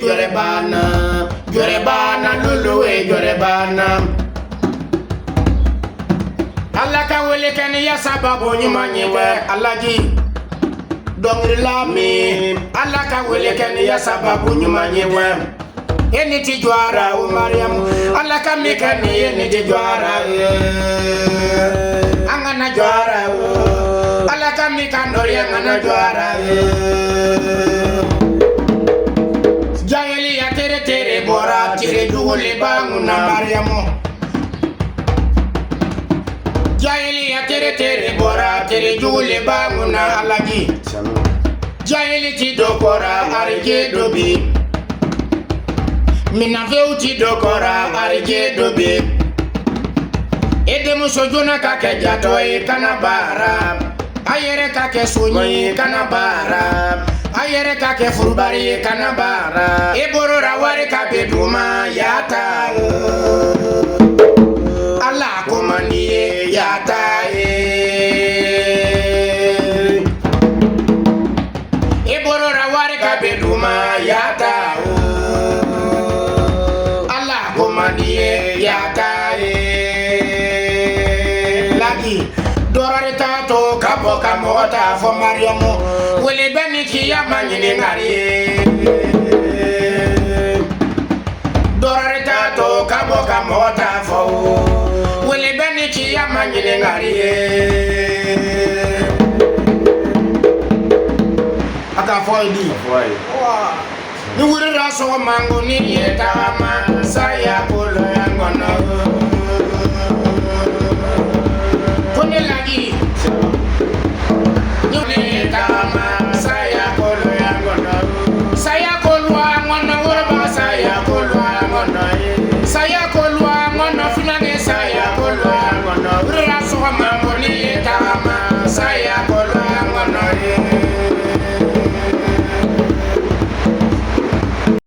Jorebana luluwe jorebana. Allah ka wele kani ya sababu nyimanyiwe Allahi dongri lami. Allah ka wele kani ya sababu nyimanyiwe. Eni ti jwara o Mariam. Allah ka mikani eni ti jwara. Angana jwara o. Allah ka mikandori angana jwara. Jayeli ya tere bora tire jugule bangu na Mariamu. Jayeli ya tere bora tire jugule bangu na Allahi. Jayeli ti dokora arije dobi. Mina veu ti dokora arije dobi. Ede musojuna kake jato kanabara. Ayere kake sunyi kanabara. Ayere kake furubari kanabara. Eborora wari kabe duma yata. Allah komaniye yata. Eborora wari kabe duma yata. Allah komaniye yata. Lagi dorare tato kapo kamota fo Mariamu. Wele beni kiyama nyine ngari. Dorare tato kabo kamota fo. Wele beni kiyama nyine ngari. Aka fo idi. Ni wuri raso mango ni yetama saya polo yangono. Kone lagi